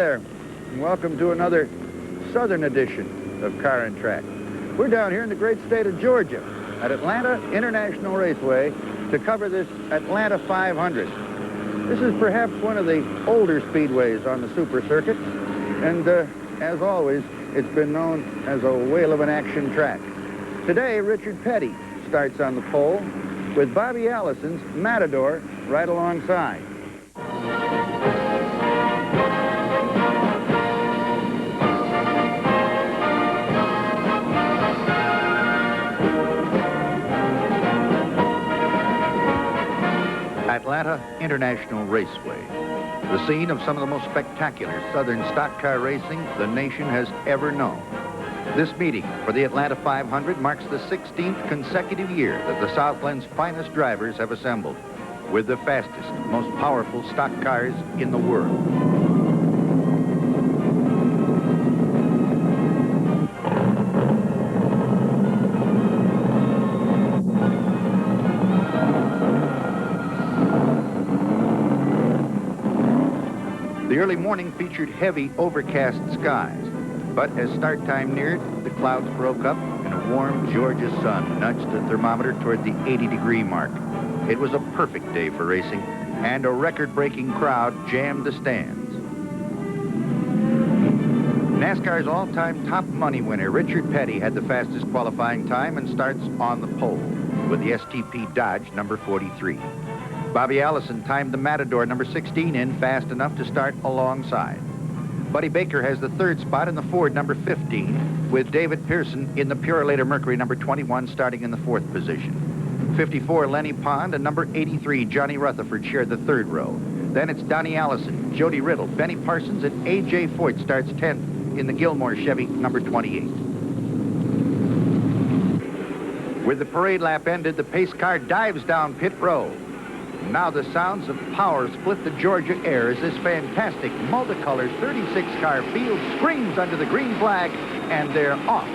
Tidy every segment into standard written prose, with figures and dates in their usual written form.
there, and welcome to another southern edition of Car and Track. We're down here in the great state of Georgia at Atlanta International Raceway to cover this Atlanta 500. This is perhaps one of the older speedways on the Super Circuit, and as always, it's been known as a whale of an action track. Today, Richard Petty starts on the pole with Bobby Allison's Matador right alongside. Atlanta International Raceway, the scene of some of the most spectacular southern stock car racing the nation has ever known. This meeting for the Atlanta 500 marks the 16th consecutive year that the Southland's finest drivers have assembled with the fastest, most powerful stock cars in the world. The early morning featured heavy, overcast skies, but as start time neared, the clouds broke up and a warm Georgia sun nudged the thermometer toward the 80-degree mark. It was a perfect day for racing, and a record-breaking crowd jammed the stands. NASCAR's all-time top money winner, Richard Petty, had the fastest qualifying time and starts on the pole with the STP Dodge number 43. Bobby Allison timed the Matador number 16 in fast enough to start alongside. Buddy Baker has the third spot in the Ford number 15, with David Pearson in the Purolator Mercury number 21 starting in the fourth position. 54, Lenny Pond, and number 83, Johnny Rutherford shared the third row. Then it's Donnie Allison, Jody Riddle, Benny Parsons, and A.J. Foyt starts 10th in the Gilmore Chevy number 28. With the parade lap ended, the pace car dives down pit road. Now the sounds of power split the Georgia air as this fantastic multicolored 36-car field screams under the green flag, and they're off.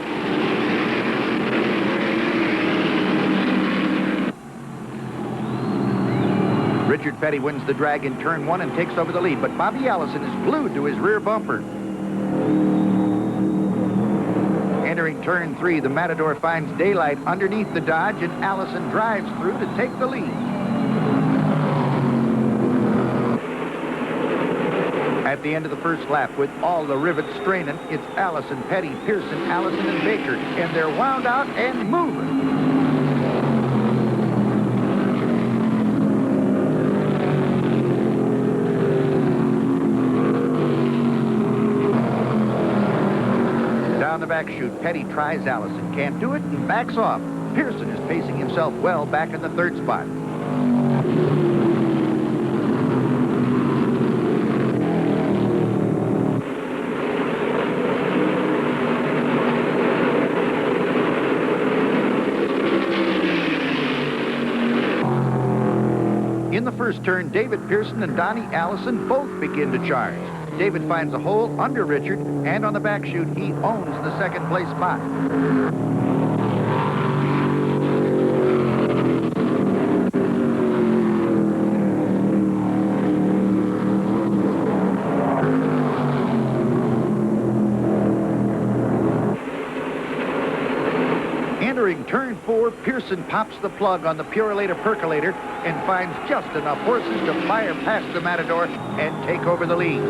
Richard Petty wins the drag in turn one and takes over the lead, but Bobby Allison is glued to his rear bumper. Entering turn three, the Matador finds daylight underneath the Dodge, and Allison drives through to take the lead. At the end of the first lap, with all the rivets straining, it's Allison, Petty, Pearson, Allison, and Baker, and they're wound out and moving. Down the back chute, Petty tries Allison, can't do it, and backs off. Pearson is pacing himself well back in the third spot. In the first turn, David Pearson and Donnie Allison both begin to charge. David finds a hole under Richard, and on the back chute, he owns the second place spot. Entering turn four, Pearson pops the plug on the Purolator percolator and finds just enough horses to fire past the Matador and take over the lead.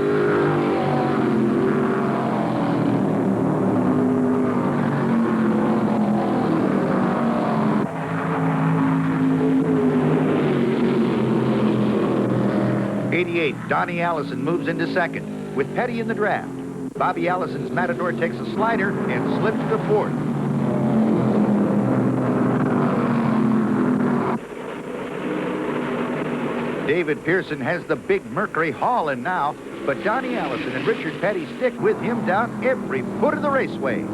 Donnie Allison moves into second with Petty in the draft. Bobby Allison's Matador takes a slider and slips to fourth. David Pearson has the big Mercury hauling now, but Donnie Allison and Richard Petty stick with him down every foot of the raceway.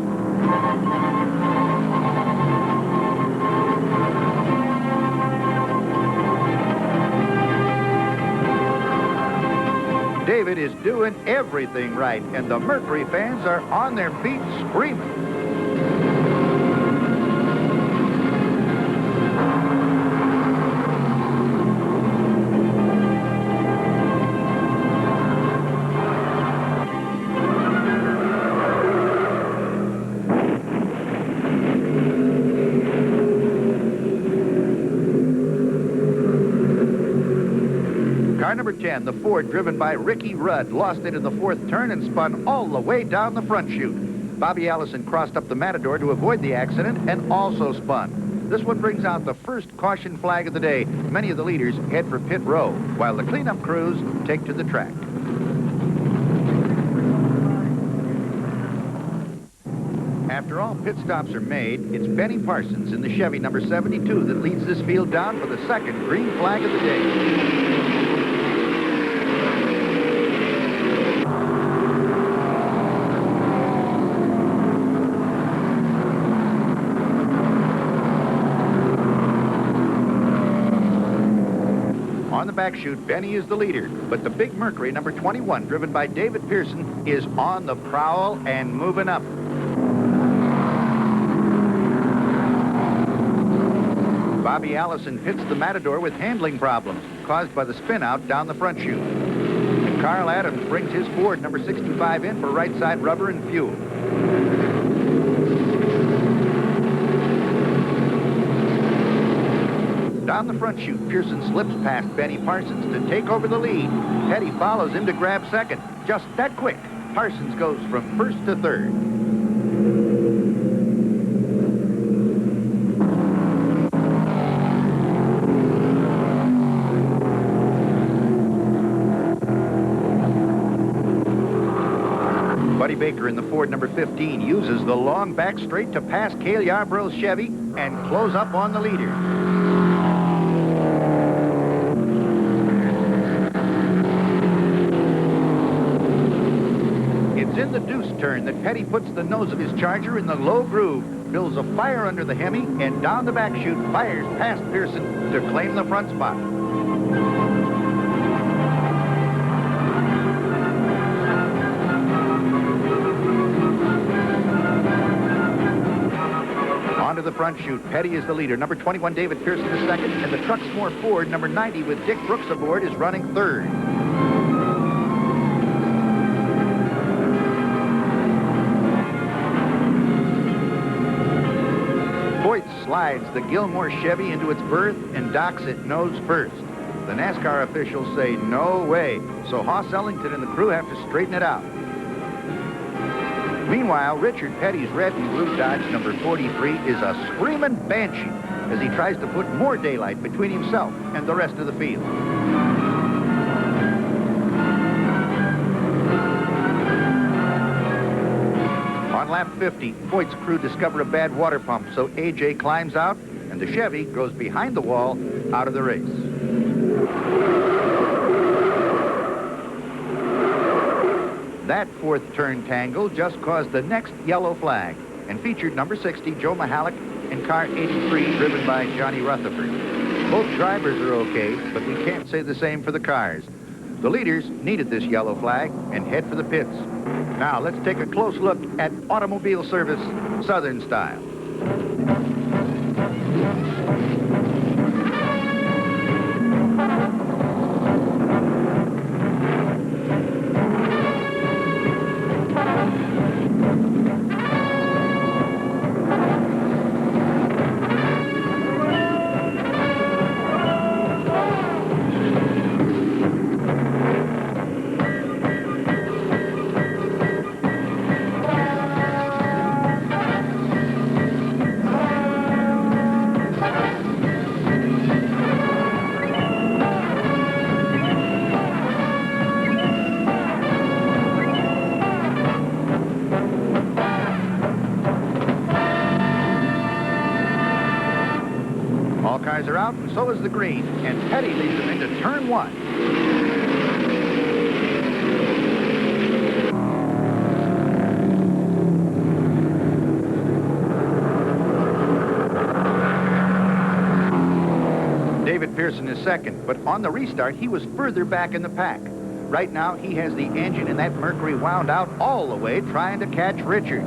David is doing everything right, and the Mercury fans are on their feet screaming. Car number 10, the Ford, driven by Ricky Rudd, lost it in the fourth turn and spun all the way down the front chute. Bobby Allison crossed up the Matador to avoid the accident and also spun. This one brings out the first caution flag of the day. Many of the leaders head for pit row, while the cleanup crews take to the track. After all pit stops are made, it's Benny Parsons in the Chevy number 72 that leads this field down for the second green flag of the day. On the back chute, Benny is the leader, but the big Mercury, number 21, driven by David Pearson, is on the prowl and moving up. Bobby Allison hits the Matador with handling problems caused by the spin-out down the front chute. And Carl Adams brings his Ford, number 65, in for right side rubber and fuel. Down the front chute, Pearson slips past Benny Parsons to take over the lead. Petty follows him to grab second. Just that quick, Parsons goes from first to third. Buddy Baker in the Ford number 15 uses the long back straight to pass Cale Yarborough's Chevy and close up on the leader. It's in the deuce turn that Petty puts the nose of his Charger in the low groove, builds a fire under the Hemi, and down the back chute fires past Pearson to claim the front spot. Onto the front chute, Petty is the leader. Number 21, David Pearson is second, and the Truxmore Ford, number 90, with Dick Brooks aboard, is running third. Voigt slides the Gilmore Chevy into its berth and docks it nose first. The NASCAR officials say no way, so Hoss Ellington and the crew have to straighten it out. Meanwhile, Richard Petty's red and blue Dodge number 43 is a screaming banshee as he tries to put more daylight between himself and the rest of the field. On lap 50, Voigt's crew discover a bad water pump, so AJ climbs out and the Chevy goes behind the wall out of the race. That fourth turn tangle just caused the next yellow flag and featured number 60, Joe Mahalik, and car 83, driven by Johnny Rutherford. Both drivers are okay, but we can't say the same for the cars. The leaders needed this yellow flag and head for the pits. Now, let's take a close look at automobile service, Southern style. All cars are out, and so is the green, and Petty leads them into turn one. David Pearson is second, but on the restart, he was further back in the pack. Right now, he has the engine in that Mercury wound out all the way, trying to catch Richard.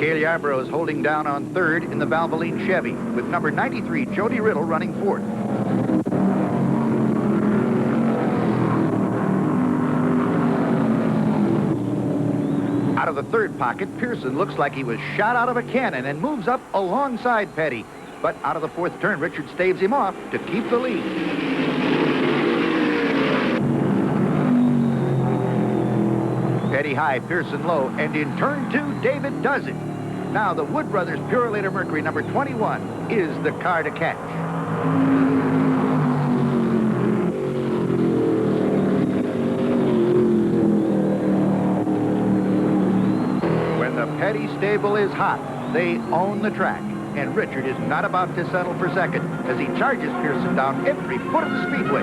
Cale Yarborough is holding down on third in the Valvoline Chevy, with number 93, Jody Riddle, running fourth. Out of the third pocket, Pearson looks like he was shot out of a cannon and moves up alongside Petty. But out of the fourth turn, Richard staves him off to keep the lead. Petty high, Pearson low, and in turn two, David does it. Now the Wood Brothers Purolator Mercury number 21 is the car to catch. When the Petty stable is hot, they own the track. And Richard is not about to settle for second as he charges Pearson down every foot of the speedway.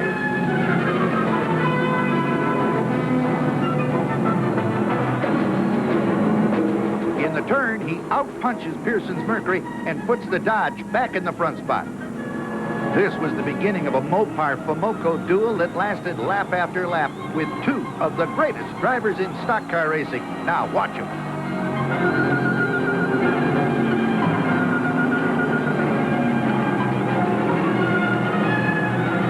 In the turn, he outpunches Pearson's Mercury and puts the Dodge back in the front spot. This was the beginning of a Mopar-Fomoco duel that lasted lap after lap with two of the greatest drivers in stock car racing. Now watch them.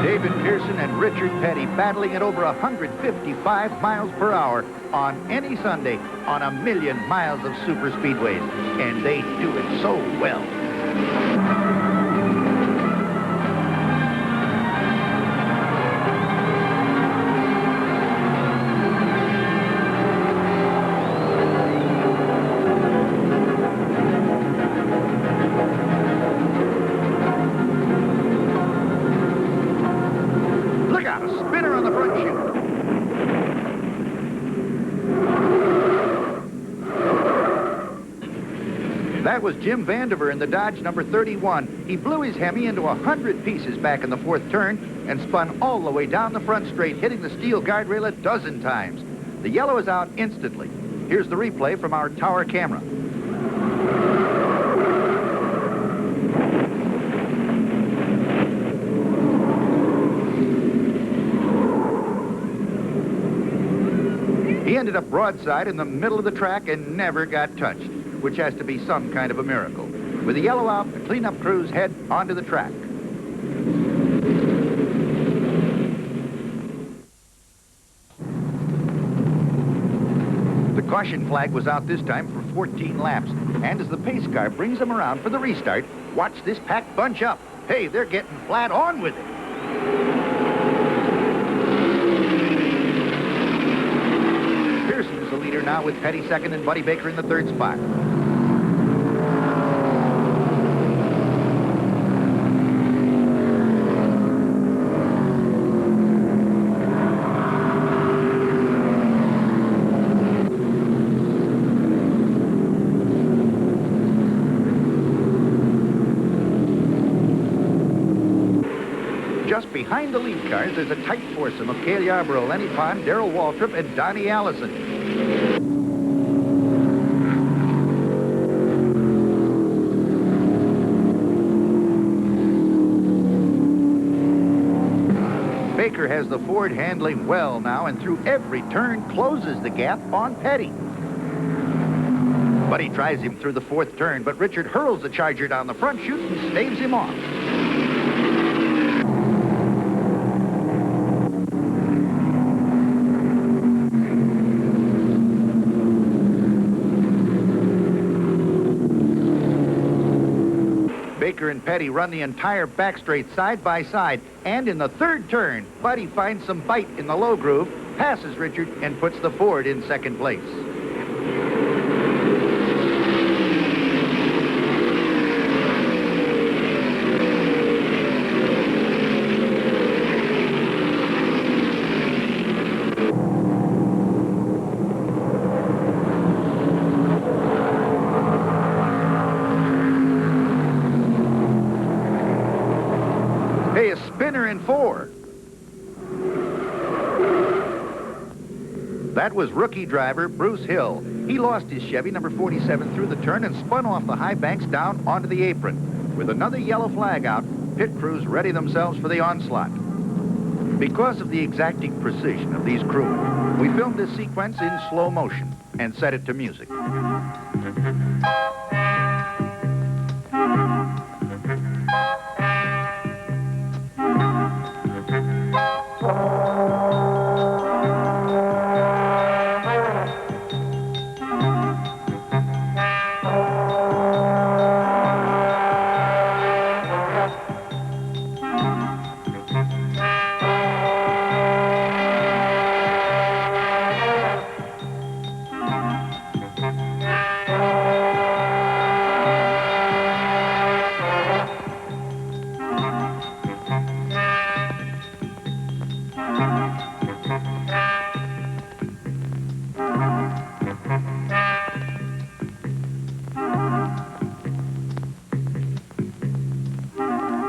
David Pearson and Richard Petty battling at over 155 miles per hour on any Sunday on 1,000,000 miles of super speedways. And they do it so well. That was Jim Vandiver in the Dodge number 31. He blew his Hemi into 100 pieces back in the fourth turn and spun all the way down the front straight, hitting the steel guardrail a dozen times. The yellow is out instantly. Here's the replay from our tower camera. He ended up broadside in the middle of the track and never got touched, which has to be some kind of a miracle. With the yellow out, the cleanup crews head onto the track. The caution flag was out this time for 14 laps, and as the pace car brings them around for the restart, watch this pack bunch up. Hey, they're getting flat on with it. Pearson's the leader now with Petty second and Buddy Baker in the third spot. Just behind the lead cars, there's a tight foursome of Cale Yarborough, Lenny Pond, Darrell Waltrip, and Donnie Allison. Baker has the Ford handling well now, and through every turn closes the gap on Petty. Buddy tries him through the fourth turn, but Richard hurls the Charger down the front chute and staves him off. Baker and Petty run the entire back straight side by side, and in the third turn, Buddy finds some bite in the low groove, passes Richard, and puts the Ford in second place. Hey, a spinner in four. That was rookie driver Bruce Hill. He lost his Chevy number 47 through the turn and spun off the high banks down onto the apron. With another yellow flag out, pit crews ready themselves for the onslaught. Because of the exacting precision of these crews, we filmed this sequence in slow motion and set it to music.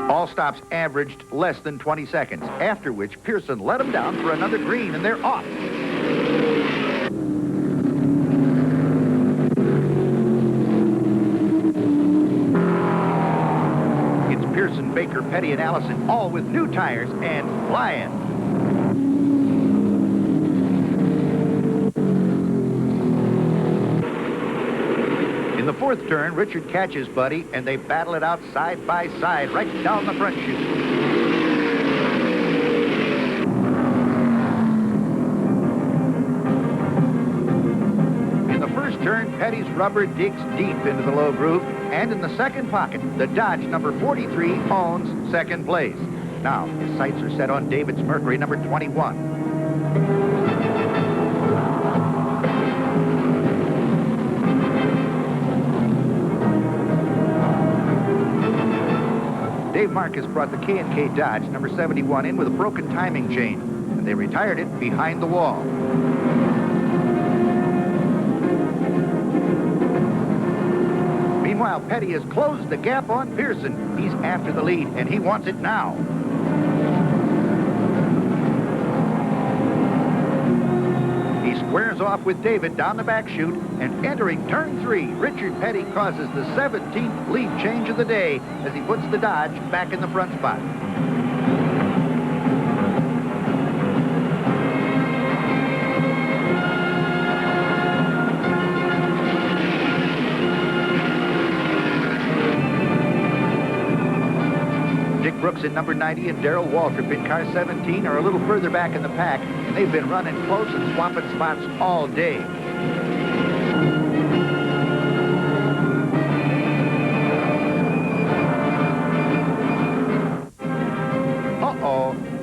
All stops averaged less than 20 seconds, after which Pearson let them down for another green, and they're off. It's Pearson, Baker, Petty, and Allison, all with new tires and flying. In the fourth turn, Richard catches Buddy, and they battle it out side by side right down the front chute. In the first turn, Petty's rubber digs deep into the low groove, and in the second pocket, the Dodge number 43 owns second place. Now, his sights are set on David's Mercury number 21. Dave Marcus brought the K&K Dodge number 71 in with a broken timing chain, and they retired it behind the wall. Meanwhile, Petty has closed the gap on Pearson. He's after the lead, and he wants it now. He squares off with David down the back chute, and entering turn 3, Richard Petty causes the 17th lead change of the day as he puts the Dodge back in the front spot. Dick Brooks in number 90 and Darrell Waltrip in car 17 are a little further back in the pack, and they've been running close and swapping spots all day.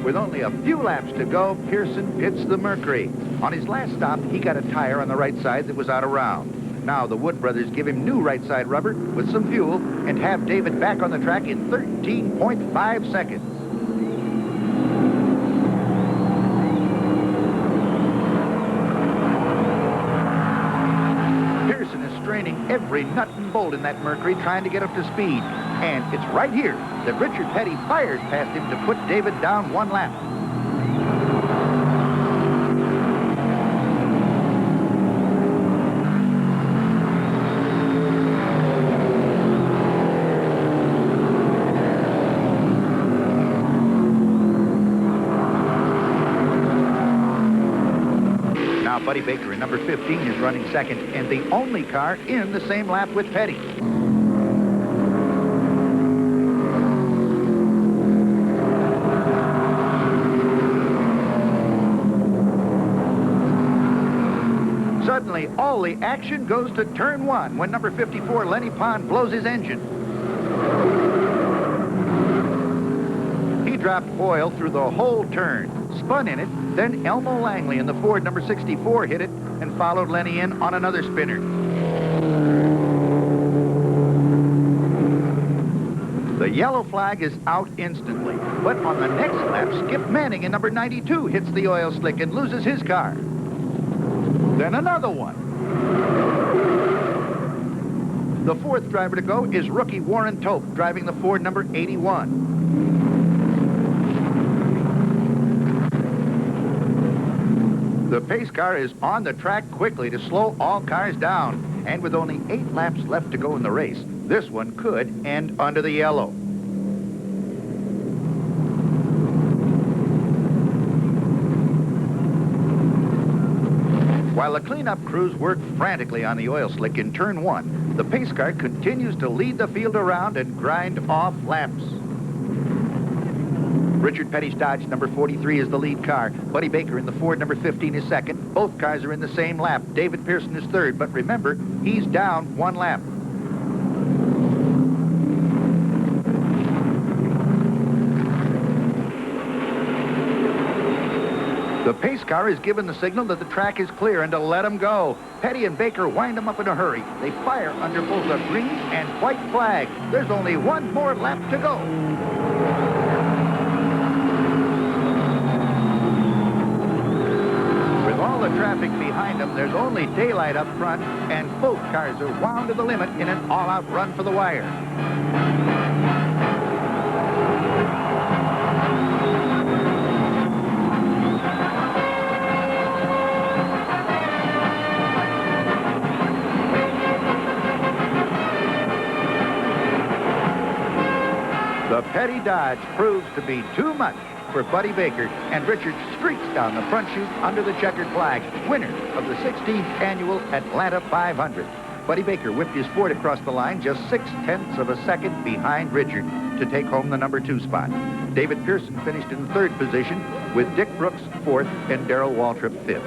With only a few laps to go, Pearson pits the Mercury. On his last stop, he got a tire on the right side that was out of round. Now the Wood brothers give him new right side rubber with some fuel and have David back on the track in 13.5 seconds. Pearson is straining every nut and bolt in that Mercury trying to get up to speed. And it's right here that Richard Petty fires past him to put David down one lap. Now Buddy Baker in number 15 is running second, and the only car in the same lap with Petty. Suddenly, all the action goes to turn 1 when number 54, Lenny Pond, blows his engine. He dropped oil through the whole turn, spun in it, then Elmo Langley in the Ford number 64 hit it and followed Lenny in on another spinner. The yellow flag is out instantly, but on the next lap, Skip Manning in number 92 hits the oil slick and loses his car. Then another one. The fourth driver to go is rookie Warren Tope, driving the Ford number 81. The pace car is on the track quickly to slow all cars down, and with only 8 laps left to go in the race, this one could end under the yellow. While While the cleanup crews work frantically on the oil slick in turn 1, the pace car continues to lead the field around and grind off laps. Richard Petty's Dodge number 43 is the lead car. Buddy Baker in the Ford number 15 is second. Both cars are in the same lap. David Pearson is third, but remember, he's down 1 lap. The pace car is given the signal that the track is clear and to let him go. Petty and Baker wind him up in a hurry. They fire under both a green and white flag. There's only 1 more lap to go. With all the traffic behind them, there's only daylight up front, and both cars are wound to the limit in an all-out run for the wire. The Petty Dodge proves to be too much for Buddy Baker, and Richard streaks down the front chute under the checkered flag, winner of the 16th annual Atlanta 500. Buddy Baker whipped his Ford across the line just 0.6 of a second behind Richard to take home the number 2 spot. David Pearson finished in 3rd position, with Dick Brooks 4th and Darrell Waltrip 5th.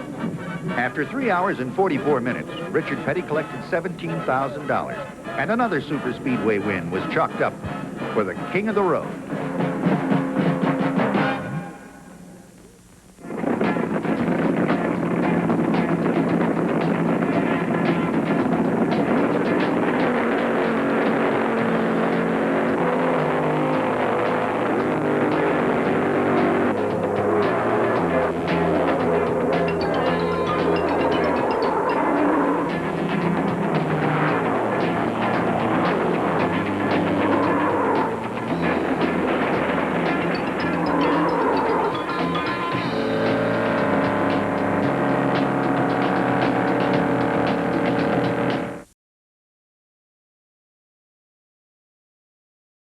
After 3 hours and 44 minutes, Richard Petty collected $17,000, and another super speedway win was chalked up for the King of the Road.